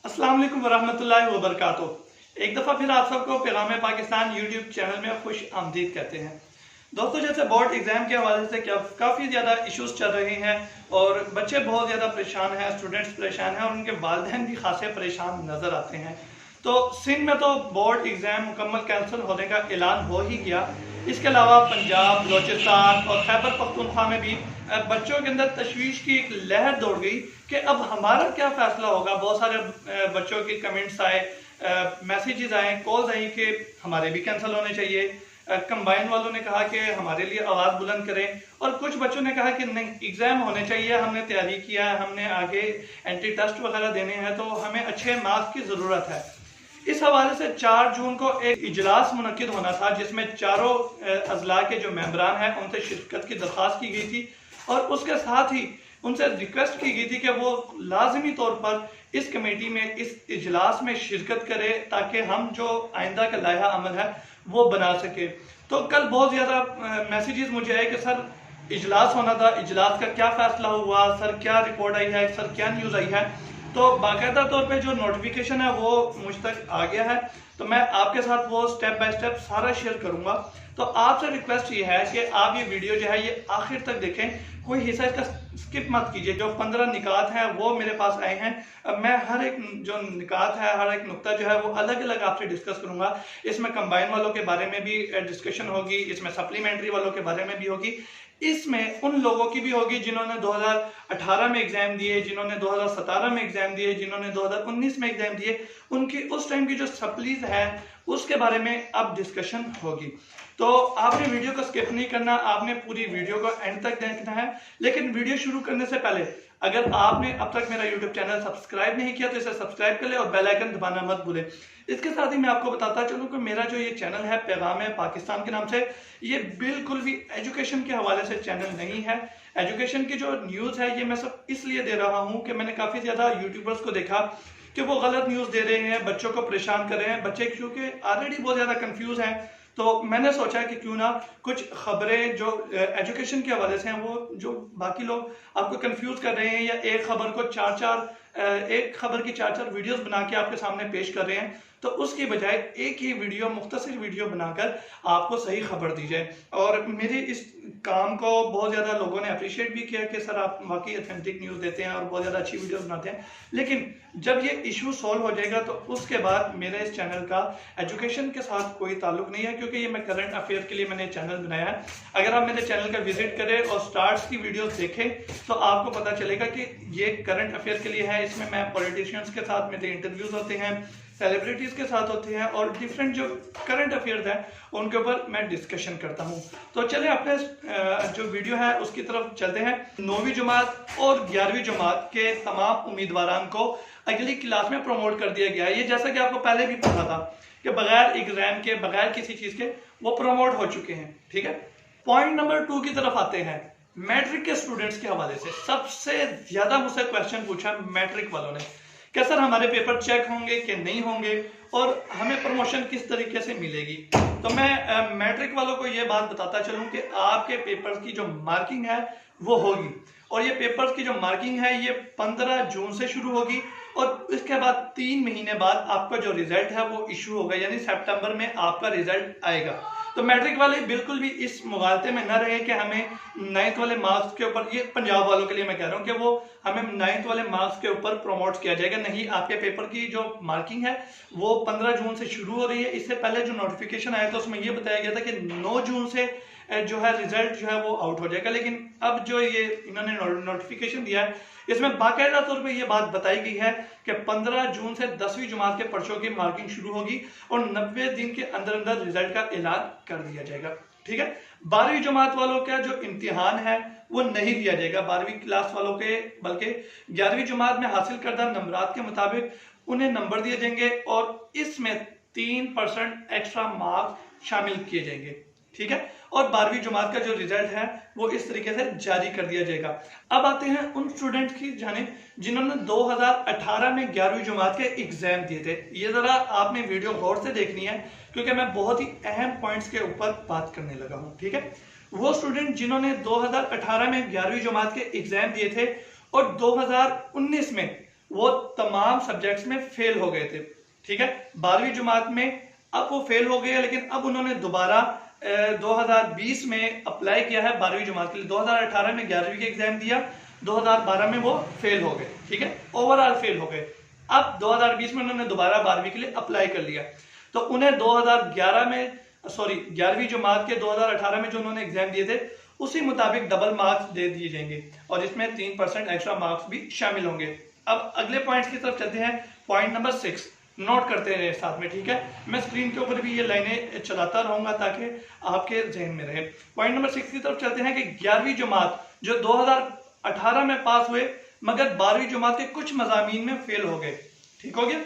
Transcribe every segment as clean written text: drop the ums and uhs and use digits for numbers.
अस्सलाम वालेकुम वरहमतुल्लाहि वबरकातुहू। एक दफ़ा फिर आप सबको पैगाम पाकिस्तान यूट्यूब चैनल में खुश आमदीद कहते हैं। दोस्तों, जैसे बोर्ड एग्जाम के हवाले से काफ़ी ज़्यादा इश्यूज चल रहे हैं और बच्चे बहुत ज़्यादा परेशान हैं, स्टूडेंट्स परेशान हैं और उनके वालिदैन भी खासे परेशान नज़र आते हैं। तो सिंध में तो बोर्ड एग्ज़ाम मुकम्मल कैंसिल होने का ऐलान हो ही गया। इसके अलावा पंजाब, बलोचिस्तान और खैबर पख्तूनख्वा में भी बच्चों के अंदर तशवीश की एक लहर दौड़ गई कि अब हमारा क्या फ़ैसला होगा। बहुत सारे बच्चों के कमेंट्स आए, मैसेजेस आए, कॉल्स आई कि हमारे भी कैंसिल होने चाहिए। कंबाइन वालों ने कहा कि हमारे लिए आवाज़ बुलंद करें और कुछ बच्चों ने कहा कि नहीं, एग्ज़ाम होने चाहिए, हमने तैयारी किया है, हमने आगे एंट्री टेस्ट वगैरह देने हैं, तो हमें अच्छे मार्क्स की ज़रूरत है। इस हवाले से 4 जून को एक इजलास मुनक्किद होना था जिसमें चारों अजला के जो मेंबरान हैं उनसे शिरकत की दरख्वास्त की गई थी और उसके साथ ही उनसे रिक्वेस्ट की गई थी कि वो लाजमी तौर पर इस कमेटी में, इस इजलास में शिरकत करें ताकि हम जो आइंदा का लायहा अमल है वो बना सके। तो कल बहुत ज़्यादा मैसेजेस मुझे आए कि सर इजलास होना था, इजलास का क्या फ़ैसला हुआ, सर क्या रिपोर्ट आई है, सर क्या न्यूज़ आई है। तो बाकायदा तौर पे जो नोटिफिकेशन है वो मुझ तक आ गया है, तो मैं आपके साथ वो स्टेप बाय स्टेप सारा शेयर करूंगा। तो आपसे रिक्वेस्ट ये है कि आप ये वीडियो जो है ये आखिर तक देखें, कोई हिस्सा इसका स्किप मत कीजिए। जो 15 निकात हैं वो मेरे पास आए हैं। अब मैं हर एक जो निकात है, हर एक नुक्ता जो है वो अलग अलग आपसे डिस्कस करूंगा। इसमें कंबाइन वालों के बारे में भी डिस्कशन होगी, इसमें सप्लीमेंट्री वालों के बारे में भी होगी, इसमें उन लोगों की भी होगी जिन्होंने 2018 में एग्जाम दिए, जिन्होंने 2017 में एग्जाम दिए, जिन्होंने 2019 में एग्जाम दिए, उनकी उस टाइम की जो सप्लीज है उसके बारे में अब डिस्कशन होगी। तो आपने वीडियो को स्किप नहीं करना, आपने पूरी वीडियो को एंड तक देखना है। लेकिन वीडियो शुरू करने से पहले अगर आपने अब तक मेरा यूट्यूब चैनल सब्सक्राइब नहीं किया तो इसे सब्सक्राइब कर ले और बेल आइकन दबाना मत भूलें। इसके साथ ही मैं आपको बताता चलूं कि मेरा जो ये चैनल है पैगाम पाकिस्तान के नाम से, ये बिल्कुल भी एजुकेशन के हवाले से चैनल नहीं है। एजुकेशन की जो न्यूज़ है ये मैं सब इसलिए दे रहा हूँ कि मैंने काफ़ी ज़्यादा यूट्यूबर्स को देखा कि वो गलत न्यूज़ दे रहे हैं, बच्चों को परेशान कर रहे हैं। बच्चे क्योंकि ऑलरेडी बहुत ज़्यादा कंफ्यूज हैं, तो मैंने सोचा कि क्यों ना कुछ खबरें जो एजुकेशन के हवाले से हैं, वो जो बाकी लोग आपको कंफ्यूज कर रहे हैं या एक खबर को एक खबर की 4-4 वीडियोस बना के आपके सामने पेश कर रहे हैं, तो उसकी बजाय एक ही वीडियो, मुख्तसर वीडियो बनाकर आपको सही खबर दी जाए। और मेरे इस काम को बहुत ज़्यादा लोगों ने अप्रिशिएट भी किया कि सर आप वाकई ऑथेंटिक न्यूज़ देते हैं और बहुत ज़्यादा अच्छी वीडियोस बनाते हैं। लेकिन जब ये इशू सॉल्व हो जाएगा तो उसके बाद मेरे इस चैनल का एजुकेशन के साथ कोई ताल्लुक नहीं है, क्योंकि ये मैं करंट अफेयर के लिए मैंने चैनल बनाया है। अगर आप मेरे चैनल का विजिट करें और स्टार्ट्स की वीडियोस देखें तो आपको पता चलेगा कि ये करंट अफेयर के लिए है। इसमें मैं पॉलिटिशियंस के साथ मेरे इंटरव्यूज होते हैं, सेलिब्रिटीज के साथ होते हैं और डिफरेंट जो करंट अफेयर्स हैं उनके ऊपर मैं डिस्कशन करता हूं। तो चलें अपने जो वीडियो है उसकी तरफ चलते हैं। 9वीं जमात और 11वीं जमात के तमाम उम्मीदवारों को अगली क्लास में प्रमोट कर दिया गया है। ये जैसा कि आपको पहले भी पता था कि बगैर एग्जाम के, बगैर किसी चीज के वो प्रमोट हो चुके हैं। ठीक है, पॉइंट नंबर 2 की तरफ आते हैं। मैट्रिक के स्टूडेंट्स के हवाले से सबसे ज्यादा मुझसे क्वेश्चन पूछा मैट्रिक वालों ने कि सर हमारे पेपर चेक होंगे कि नहीं होंगे और हमें प्रमोशन किस तरीके से मिलेगी। तो मैं मैट्रिक वालों को ये बात बताता चलूं कि आपके पेपर्स की जो मार्किंग है वो होगी और ये पेपर्स की जो मार्किंग है ये 15 जून से शुरू होगी और इसके बाद 3 महीने बाद आपका जो रिजल्ट है वो इशू होगा, यानी सितंबर में आपका रिजल्ट आएगा। तो मैट्रिक वाले बिल्कुल भी इस मुगालते में न रहे कि हमें 9th वाले मार्क्स के ऊपर, ये पंजाब वालों के लिए मैं कह रहा हूँ कि वो हमें 9th वाले मार्क्स के ऊपर प्रमोट किया जाएगा। नहीं, आपके पेपर की जो मार्किंग है वो 15 जून से शुरू हो रही है। इससे पहले जो नोटिफिकेशन आया था उसमें ये बताया गया था कि 9 जून से जो है रिजल्ट जो है वो आउट हो जाएगा। लेकिन अब जो ये इन्होंने नोटिफिकेशन दिया है इसमें बाकायदा तौर पे ये बात बताई गई है कि 15 जून से 10वीं जमात के पर्चों की मार्किंग शुरू होगी और 90 दिन के अंदर अंदर रिजल्ट का ऐलान कर दिया जाएगा। ठीक है, 12वीं जमात वालों का जो इम्तिहान है वो नहीं दिया जाएगा 12वीं क्लास वालों के, बल्कि 11वीं जमात में हासिल करदा नंबरात के मुताबिक उन्हें नंबर दिए जाएंगे और इसमें 3% एक्स्ट्रा मार्क्स शामिल किए जाएंगे। ठीक है, और 12वीं जमात का जो रिजल्ट है वो इस तरीके से जारी कर दिया जाएगा। अब आते हैं उन स्टूडेंट्स की जानिब जिन्होंने 2018 में 11वीं जमात के एग्जाम दिए थे। ये जरा आपने वीडियो गौर से देखनी है क्योंकि मैं बहुत ही अहम पॉइंट्स के ऊपर बात करने लगा हूँ। ठीक है, वो स्टूडेंट जिन्होंने 2018 में 11वीं जमात के एग्जाम दिए थे और 2019 में वो तमाम सब्जेक्ट्स में फेल हो गए थे। ठीक है, 12वीं जमात में अब वो फेल हो गए, लेकिन अब उन्होंने दोबारा 2020 में अप्लाई किया है 12वीं जमात के लिए। 2018 में 11वीं का एग्जाम दिया, 2012 में वो फेल हो गए। ठीक है, ओवरऑल फेल हो गए। अब 2020 में उन्होंने दोबारा 12वीं के लिए अप्लाई कर लिया, तो उन्हें 11वीं जमात के 2018 में जो उन्होंने एग्जाम दिए थे उसी मुताबिक डबल मार्क्स दे दिए जाएंगे, और इसमें 3% एक्स्ट्रा मार्क्स भी शामिल होंगे। अब अगले पॉइंट्स की तरफ चलते हैं। पॉइंट नंबर 6 नोट करते रहे साथ में। ठीक है, मैं स्क्रीन के ऊपर भी ये लाइनें चलाता रहूंगा ताकि आपके जहन में रहे। पॉइंट नंबर 6 की तरफ चलते हैं कि 11वीं जमात जो 2018 में पास हुए, मगर 12वीं जमात के कुछ मजामीन में फेल हो गए। ठीक हो गया,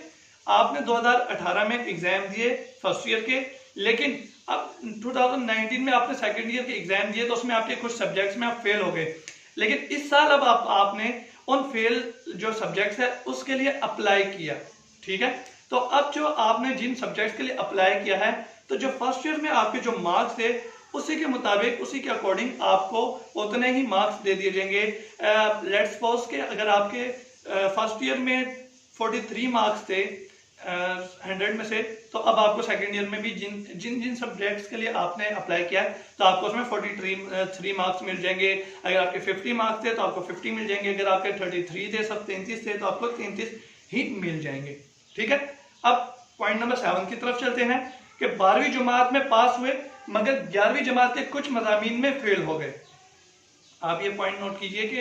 आपने 2018 में एग्जाम दिए फर्स्ट ईयर के, लेकिन अब 2019 में आपने सेकेंड ईयर के एग्जाम दिए, तो उसमें आपके कुछ सब्जेक्ट्स में आप फेल हो गए। लेकिन इस साल अब आपने उन फेल जो सब्जेक्ट्स है उसके लिए अप्लाई किया। ठीक है, तो अब जो आपने जिन सब्जेक्ट्स के लिए अप्लाई किया है, तो जो फर्स्ट ईयर में आपके जो मार्क्स थे उसी के मुताबिक, उसी के अकॉर्डिंग आपको उतने ही मार्क्स दे दिए जाएंगे। लेट्स सपोज के अगर आपके फर्स्ट ईयर में 43 मार्क्स थे 100 में से, तो अब आपको सेकेंड ईयर में भी जिन जिन सब्जेक्ट्स के लिए आपने अप्लाई किया है, तो आपको उसमें 43 मार्क्स मिल जाएंगे। अगर आपके 50 मार्क्स थे तो आपको 50 मिल जाएंगे। अगर आपके 33 थे, सब 33 थे, तो आपको 33 ही मिल जाएंगे। ठीक है, अब पॉइंट नंबर 7 की तरफ चलते हैं कि 12वीं जमात में पास हुए, मगर 11वीं जमात के कुछ मजामीन में फेल हो गए। आप ये पॉइंट नोट कीजिए कि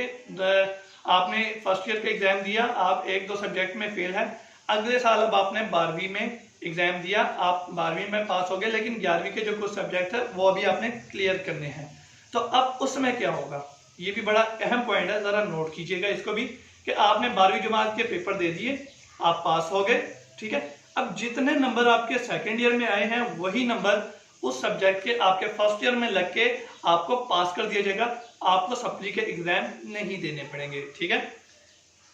आपने फर्स्ट ईयर का एग्जाम दिया, आप 1-2 सब्जेक्ट में फेल है, अगले साल अब आपने 12वीं में एग्जाम दिया, आप 12वीं में पास हो गए, लेकिन 11वीं के जो कुछ सब्जेक्ट है वो अभी आपने क्लियर करने हैं। तो अब उसमें क्या होगा, ये भी बड़ा अहम पॉइंट है, जरा नोट कीजिएगा इसको भी, कि आपने 12वीं जमात के पेपर दे दिए, आप पास हो गए। ठीक है, अब जितने नंबर आपके सेकेंड ईयर में आए हैं वही नंबर उस सब्जेक्ट के आपके फर्स्ट ईयर में लग के आपको पास कर दिया जाएगा, आपको सप्ली के एग्जाम नहीं देने पड़ेंगे। ठीक है,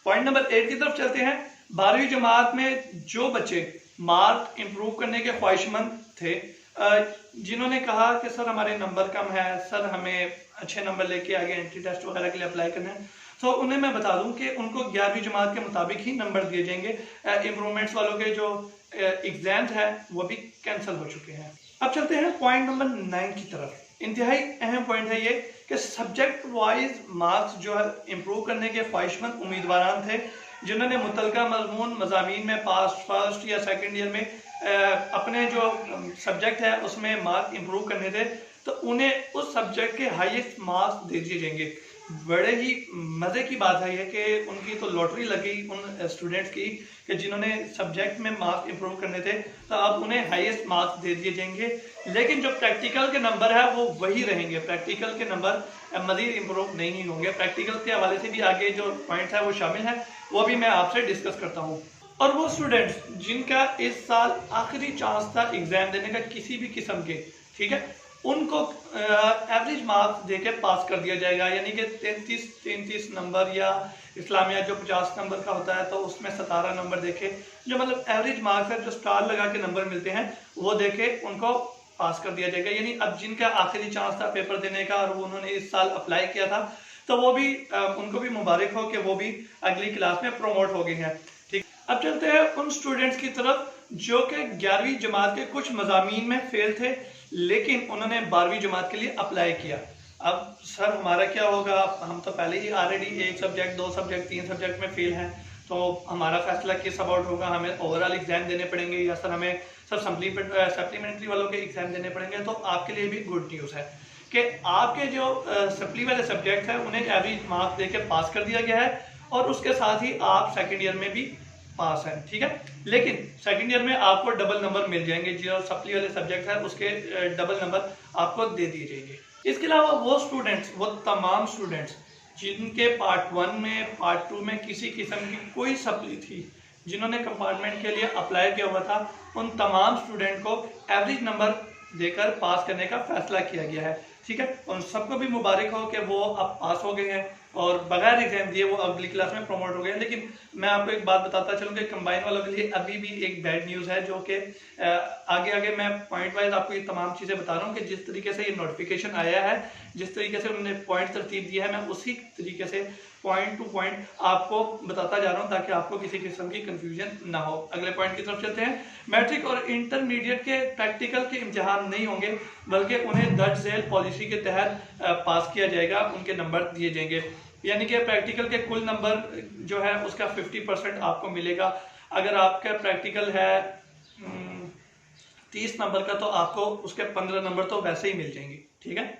पॉइंट नंबर 8 की तरफ चलते हैं। 12वीं जमात में जो बच्चे मार्क इंप्रूव करने के ख्वाहिशमंद थे, जिन्होंने कहा कि सर हमारे नंबर कम है, सर हमें अच्छे नंबर लेके आगे एंट्री टेस्ट वगैरह के लिए अप्लाई करना है, तो उन्हें मैं बता दूं कि उनको 11वीं जमात के मुताबिक ही नंबर दिए जाएंगे। इम्प्रूवमेंट्स वालों के जो एग्जाम्स है वो भी कैंसिल हो चुके हैं। अब चलते हैं पॉइंट नंबर 9 की तरफ। इंतहाई अहम पॉइंट है ये कि सब्जेक्ट वाइज मार्क्स जो है इंप्रूव करने के ख्वाहिशमंद उम्मीदवार थे, जिन्होंने मुतलका मजमून मजामीन में पास फर्स्ट या सेकेंड ईयर में अपने जो सब्जेक्ट है उसमें मार्क्स इंप्रूव करने थे, तो उन्हें उस सब्जेक्ट के हाईएस्ट मार्क्स दे दिए जाएंगे। बड़े ही मजे की बात है ये कि उनकी तो लॉटरी लगी उन स्टूडेंट्स की कि जिन्होंने सब्जेक्ट में मार्क्स इंप्रूव करने थे, तो अब उन्हें हाईएस्ट मार्क्स दे दिए जाएंगे। लेकिन जो प्रैक्टिकल के नंबर है वो वही रहेंगे, प्रैक्टिकल के नंबर मजीद इंप्रूव नहीं होंगे। प्रैक्टिकल के हवाले से भी आगे जो पॉइंट है वो शामिल है, वो भी मैं आपसे डिस्कस करता हूँ। और वो स्टूडेंट्स जिनका इस साल आखिरी चांस था एग्जाम देने का किसी भी किस्म के, ठीक है, उनको एवरेज मार्क्स देके पास कर दिया जाएगा। यानी कि 33 नंबर या इस्लामिया जो 50 नंबर का होता है तो उसमें 17 नंबर देके, जो मतलब एवरेज मार्क्स है, जो स्टार लगा के नंबर मिलते हैं, वो देके उनको पास कर दिया जाएगा। यानी अब जिनका आखिरी चांस था पेपर देने का और उन्होंने इस साल अप्लाई किया था, तो वो भी उनको भी मुबारक हो कि वो भी अगली क्लास में प्रमोट हो गए हैं। ठीक, अब चलते हैं उन स्टूडेंट्स की तरफ जो कि 11वीं जमात के कुछ मजामीन में फेल थे, लेकिन उन्होंने 12वीं जमात के लिए अप्लाई किया। अब सर हमारा क्या होगा, हम तो पहले ही ऑलरेडी 1 सब्जेक्ट 2 सब्जेक्ट 3 सब्जेक्ट में फेल हैं, तो हमारा फैसला किस अबाउट होगा, हमें ओवरऑल एग्जाम देने पड़ेंगे या सर हमें सब सप्लीमेंट्री वालों के एग्जाम देने पड़ेंगे। तो आपके लिए भी गुड न्यूज़ है कि आपके जो सप्ली वाले सब्जेक्ट है उन्हें एवरेज मार्क्स देकर पास कर दिया गया है, और उसके साथ ही आप सेकेंड ईयर में भी पास है। ठीक है, लेकिन सेकंड ईयर में आपको डबल नंबर मिल जाएंगे, जो सप्ली वाले सब्जेक्ट है उसके डबल नंबर आपको दे दिए जाएंगे। इसके अलावा वो स्टूडेंट्स, वो तमाम स्टूडेंट्स जिनके पार्ट 1 में पार्ट 2 में किसी किस्म की कोई सप्ली थी, जिन्होंने कंपार्टमेंट के लिए अप्लाई किया हुआ था, उन तमाम स्टूडेंट को एवरेज नंबर देकर पास करने का फैसला किया गया है। ठीक है, उन सबको भी मुबारक हो कि वो अब पास हो गए हैं और बगैर एग्जाम दिए वो अगली क्लास में प्रमोट हो गए हैं। लेकिन मैं आपको एक बात बताता चलूँ कि कंबाइन वालों के लिए अभी भी एक बैड न्यूज़ है, जो कि आगे आगे मैं पॉइंट वाइज आपको ये तमाम चीज़ें बता रहा हूँ कि जिस तरीके से ये नोटिफिकेशन आया है, जिस तरीके से उन्होंने पॉइंट तरतीब दिया है, मैं उसी तरीके से पॉइंट टू पॉइंट आपको बताता जा रहा हूं ताकि आपको किसी किस्म की कंफ्यूजन ना हो। अगले पॉइंट की तरफ चलते हैं। मैट्रिक और इंटरमीडिएट के प्रैक्टिकल के इम्तिहान नहीं होंगे, बल्कि उन्हें दर्ज झेल पॉलिसी के तहत पास किया जाएगा, उनके नंबर दिए जाएंगे। यानी कि प्रैक्टिकल के कुल नंबर जो है उसका 50% आपको मिलेगा। अगर आपका प्रैक्टिकल है 30 नंबर का, तो आपको उसके 15 नंबर तो वैसे ही मिल जाएंगे। ठीक है।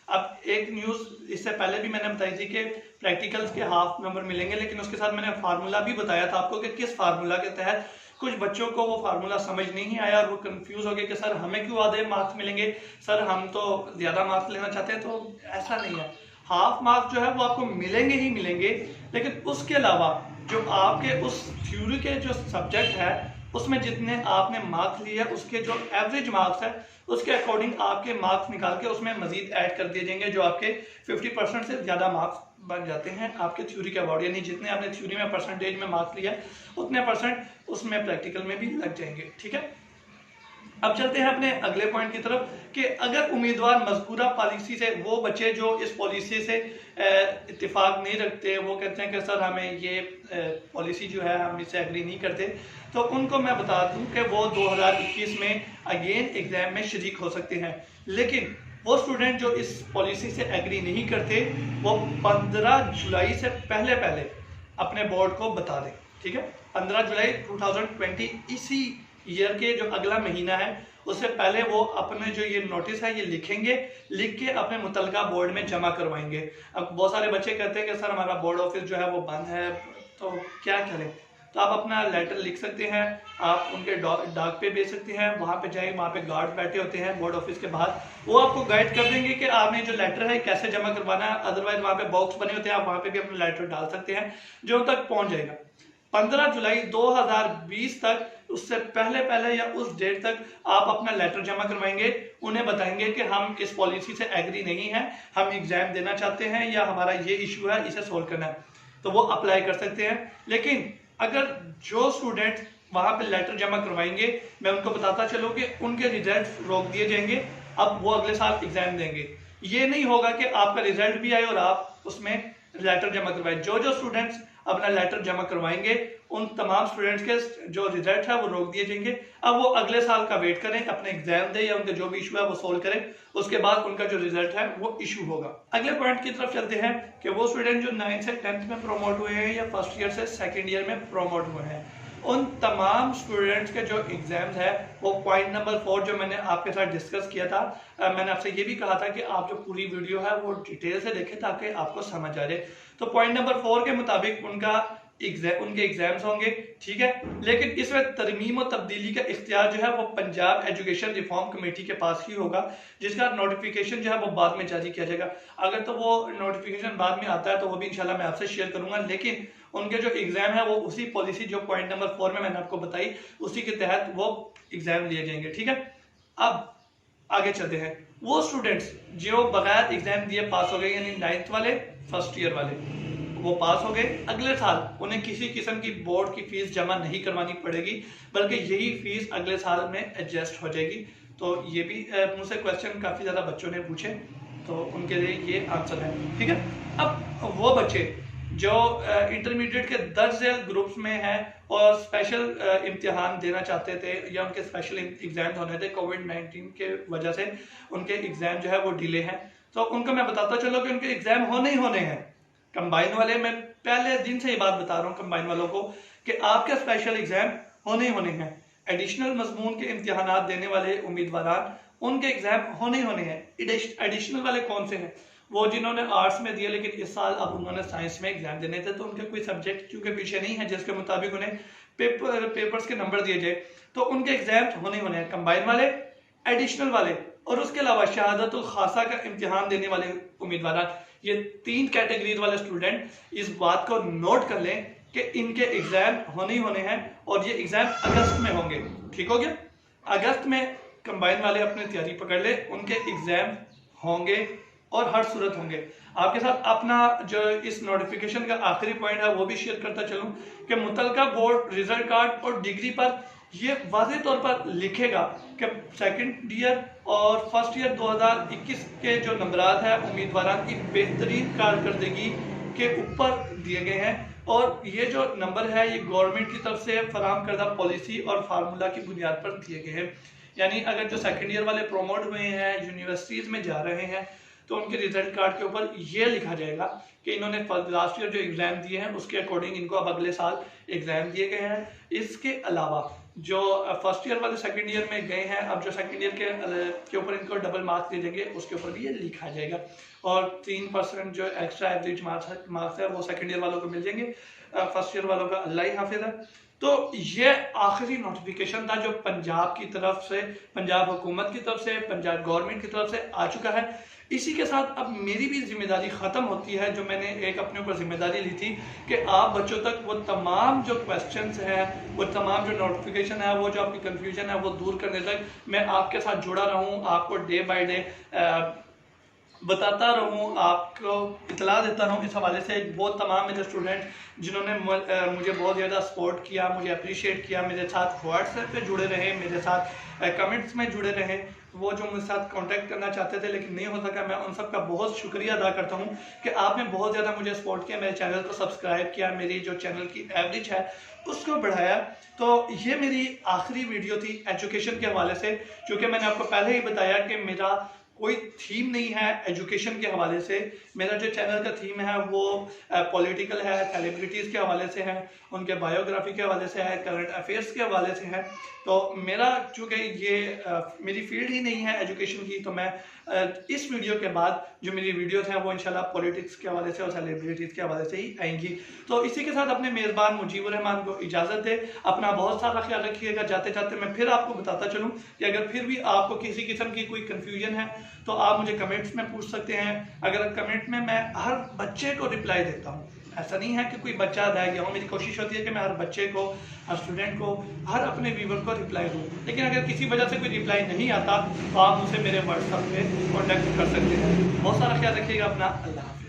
अब एक न्यूज़ इससे पहले भी मैंने बताई थी कि प्रैक्टिकल्स के हाफ नंबर मिलेंगे, लेकिन उसके साथ मैंने फार्मूला भी बताया था आपको कि किस फार्मूला के तहत कुछ बच्चों को वो फार्मूला समझ नहीं आया और वो कंफ्यूज हो गए कि सर हमें क्यों आधे मार्क्स मिलेंगे, सर हम तो ज़्यादा मार्क्स लेना चाहते हैं। तो ऐसा नहीं है, हाफ मार्क्स जो है वो आपको मिलेंगे ही मिलेंगे, लेकिन उसके अलावा जो आपके उस थ्योरी के जो सब्जेक्ट है उसमें जितने आपने मार्क्स लिए उसके जो एवरेज मार्क्स है उसके अकॉर्डिंग आपके मार्क्स निकाल के उसमें मजीद ऐड कर दिए जाएंगे, जो आपके 50% से ज़्यादा मार्क्स बन जाते हैं आपके थ्योरी के अवार्ड। यानी जितने आपने थ्योरी में परसेंटेज में मार्क्स लिया उतने परसेंट उसमें प्रैक्टिकल में भी लग जाएंगे। ठीक है। अब चलते हैं अपने अगले पॉइंट की तरफ कि अगर उम्मीदवार मज़कूरा पॉलिसी से, वो बच्चे जो इस पॉलिसी से इत्तेफाक नहीं रखते, वो कहते हैं कि सर हमें ये पॉलिसी जो है हम इससे एग्री नहीं करते, तो उनको मैं बता दूं कि वो 2021 में अगेन एग्जाम में शरीक हो सकते हैं। लेकिन वो स्टूडेंट जो इस पॉलिसी से एग्री नहीं करते वो 15 जुलाई से पहले पहले अपने बोर्ड को बता दें। ठीक है। 15 जुलाई 2020 इसी ईयर के जो अगला महीना है उससे पहले वो अपने जो ये नोटिस है ये लिखेंगे, लिख के अपने मुतलका बोर्ड में जमा करवाएंगे। अब बहुत सारे बच्चे कहते हैं कि सर हमारा बोर्ड ऑफिस जो है वो बंद है, तो क्या करें? तो आप अपना लेटर लिख सकते हैं, आप उनके डाक पे भेज सकते हैं, वहाँ पे जाएंगे, वहाँ पे गार्ड बैठे होते हैं बोर्ड ऑफिस के बाहर, वो आपको गाइड कर देंगे कि आपने जो लेटर है कैसे जमा करवाना है। अदरवाइज वहाँ पे बॉक्स बने होते हैं, आप वहाँ पे भी अपना लेटर डाल सकते हैं जो तक पहुँच जाएगा। 15 जुलाई 2020 तक, उससे पहले पहले या उस डेट तक आप अपना लेटर जमा करवाएंगे, उन्हें बताएंगे कि हम इस पॉलिसी से एग्री नहीं है, हम एग्जाम देना चाहते हैं या हमारा ये इशू है, इसे सोल्व करना है, तो वो अप्लाई कर सकते हैं। लेकिन अगर जो स्टूडेंट वहां पे लेटर जमा करवाएंगे, मैं उनको बताता चलूं कि उनके रिजल्ट रोक दिए जाएंगे, अब वो अगले साल एग्जाम देंगे। ये नहीं होगा कि आपका रिजल्ट भी आए और आप उसमें लेटर जमा करवाए। जो जो स्टूडेंट्स अपना लेटर जमा करवाएंगे उन तमाम स्टूडेंट्स के जो रिजल्ट है वो रोक दिए जाएंगे। अब वो अगले साल का वेट करें, अपने एग्जाम दें या उनका जो भी इशू है वो सोल्व करें, उसके बाद उनका जो रिजल्ट है वो इशू होगा। अगले पॉइंट की तरफ चलते हैं कि वो स्टूडेंट जो 9th से 10th में प्रमोट हुए हैं या फर्स्ट ईयर से सेकेंड ईयर में प्रमोट हुए हैं, उन तमाम स्टूडेंट्स के जो एग्जाम्स है वो पॉइंट नंबर 4 जो मैंने आपके साथ डिस्कस किया था, मैंने आपसे ये भी कहा था कि आप जो पूरी वीडियो है वो डिटेल से देखें ताकि आपको समझ आ जाए। तो पॉइंट नंबर 4 के मुताबिक उनके एग्जाम्स होंगे। ठीक है। लेकिन इसमें तरमीम और तब्दीली का इख्तियार जो है वो पंजाब एजुकेशन रिफॉर्म कमेटी के पास ही होगा, जिसका नोटिफिकेशन जो है वो बाद में जारी किया जाएगा। अगर तो वो नोटिफिकेशन बाद में आता है तो वो भी इंशाल्लाह मैं आपसे शेयर करूंगा, लेकिन उनके जो एग्जाम है वो उसी पॉलिसी जो पॉइंट नंबर 4 में मैंने आपको बताई उसी के तहत वो एग्जाम लिए जाएंगे। ठीक है। अब आगे चलते हैं। वो स्टूडेंट्स जो बगैर एग्जाम दिए पास हो गए, यानी 9th वाले, फर्स्ट ईयर वाले, वो पास हो गए, अगले साल उन्हें किसी किस्म की बोर्ड की फीस जमा नहीं करवानी पड़ेगी, बल्कि यही फीस अगले साल में एडजस्ट हो जाएगी। तो ये भी मुझसे क्वेश्चन काफ़ी ज़्यादा बच्चों ने पूछे, तो उनके लिए ये आंसर है। ठीक है। अब वो बच्चे जो इंटरमीडिएट के दर्ज झेल ग्रुप्स में हैं और स्पेशल इम्तिहान देना चाहते थे या उनके स्पेशल एग्जाम होने थे, कोविड-19 के वजह से उनके एग्जाम जो है वो डिले हैं, तो उनको मैं बताता चलो कि उनके एग्जाम होने ही होने हैं। कंबाइन वाले, मैं पहले दिन से ये बात बता रहा हूँ कंबाइन वालों को कि आपके स्पेशल एग्जाम होने ही होने हैं। एडिशनल मजमून के इम्तिहानात देने वाले उम्मीदवार, उनके एग्जाम होने ही होने हैं। एडिशनल वाले कौन से हैं? वो जिन्होंने आर्ट्स में दिया लेकिन इस साल अब उन्होंने साइंस में एग्जाम देने थे, तो उनके कोई सब्जेक्ट क्योंकि पीछे नहीं है जिसके मुताबिक उन्हें पेपर्स के नंबर दिए जाए, तो उनके एग्जाम होने ही होने हैं। कंबाइन वाले, एडिशनल वाले और उसके अलावा शहादतुल खासा का इम्तिहान देने वाले उम्मीदवार, ये 3 कैटेगरीज वाले स्टूडेंट इस बात को नोट कर लें कि इनके एग्जाम होने ही होने हैं और ये एग्जाम अगस्त में होंगे। ठीक हो गया। अगस्त में कंबाइन वाले अपनी तैयारी पकड़ ले, उनके एग्जाम होंगे और हर सूरत होंगे। आपके साथ अपना जो इस नोटिफिकेशन का आखिरी पॉइंट है वो भी शेयर करता चलूं कि मुतलका बोर्ड रिजल्ट कार्ड और डिग्री पर ये वाज़ेह तौर पर लिखेगा कि सेकंड ईयर और फर्स्ट ईयर 2021 के जो नंबरात है उम्मीदवार की बेहतरीन कारकर्दगी के ऊपर दिए गए हैं और ये जो नंबर है ये गवर्नमेंट की तरफ से फराहम करदा पॉलिसी और फार्मूला की बुनियाद पर दिए गए हैं। यानी अगर जो सेकेंड ईयर वाले प्रोमोट हुए हैं, यूनिवर्सिटीज़ में जा रहे हैं, तो उनके रिजल्ट कार्ड के ऊपर ये लिखा जाएगा कि इन्होंने लास्ट ईयर जो एग्ज़ाम दिए हैं उसके अकॉर्डिंग इनको अब अगले साल एग्ज़ाम दिए गए हैं। इसके अलावा जो फर्स्ट ईयर वाले सेकंड ईयर में गए हैं, अब जो सेकंड ईयर के ऊपर इनको डबल मार्क्स दिए जाएंगे, उसके ऊपर भी ये लिखा जाएगा। और 3% जो एक्स्ट्रा एवरेज मार्क्स है वो सेकंड ईयर वालों को मिल जाएंगे, फर्स्ट ईयर वालों का अल्लाह ही हाफिज़ है। तो ये आखिरी नोटिफिकेशन था जो पंजाब की तरफ से, पंजाब हुकूमत की तरफ से, पंजाब गवर्नमेंट की तरफ से आ चुका है। इसी के साथ अब मेरी भी जिम्मेदारी ख़त्म होती है, जो मैंने एक अपने ऊपर जिम्मेदारी ली थी कि आप बच्चों तक वो तमाम जो क्वेश्चंस हैं, वो तमाम जो नोटिफिकेशन है, वो जो आपकी कंफ्यूजन है वो दूर करने तक मैं आपके साथ जुड़ा रहूं, आपको डे बाय डे बताता रहूं, आपको इतला देता रहूं। इस हवाले से वो तमाम मेरे स्टूडेंट जिन्होंने मुझे बहुत ज़्यादा सपोर्ट किया, मुझे अप्रिशिएट किया, मेरे साथ व्हाट्सएप पे जुड़े रहे, मेरे साथ कमेंट्स में जुड़े रहे, वो जो मुझे साथ कांटेक्ट करना चाहते थे लेकिन नहीं हो सका, मैं उन सब का बहुत शुक्रिया अदा करता हूं कि आपने बहुत ज़्यादा मुझे सपोर्ट किया, मेरे चैनल को सब्सक्राइब किया, मेरी जो चैनल की एवरेज है उसको बढ़ाया। तो ये मेरी आखिरी वीडियो थी एजुकेशन के हवाले से, क्योंकि मैंने आपको पहले ही बताया कि मेरा कोई थीम नहीं है एजुकेशन के हवाले से। मेरा जो चैनल का थीम है वो पॉलिटिकल है, सेलिब्रिटीज़ के हवाले से है, उनके बायोग्राफी के हवाले से है, करंट अफेयर्स के हवाले से है। तो मेरा चूँकि ये मेरी फील्ड ही नहीं है एजुकेशन की, तो मैं इस वीडियो के बाद जो मेरी वीडियोस हैं वो इंशाल्लाह पॉलिटिक्स के हवाले से और सेलिब्रिटीज़ के हवाले से ही आएंगी। तो इसी के साथ अपने मेज़बान मुजीबुर रहमान को इजाज़त दे। अपना बहुत सारा ख्याल रखिएगा। जाते जाते मैं फिर आपको बताता चलूँ कि अगर फिर भी आपको किसी किस्म की कोई कन्फ्यूजन है तो आप मुझे कमेंट्स में पूछ सकते हैं। अगर कमेंट में मैं हर बच्चे को रिप्लाई देता हूँ, ऐसा नहीं है कि कोई बच्चा रह गया हो, मेरी कोशिश होती है कि मैं हर बच्चे को, हर स्टूडेंट को, हर अपने व्यूवर को रिप्लाई दूँ। लेकिन अगर किसी वजह से कोई रिप्लाई नहीं आता तो आप मुझसे मेरे व्हाट्सएप पे कॉन्टैक्ट कर सकते हैं। बहुत सारा ख्याल रखिएगा अपना। अल्लाह हाफ़िज़।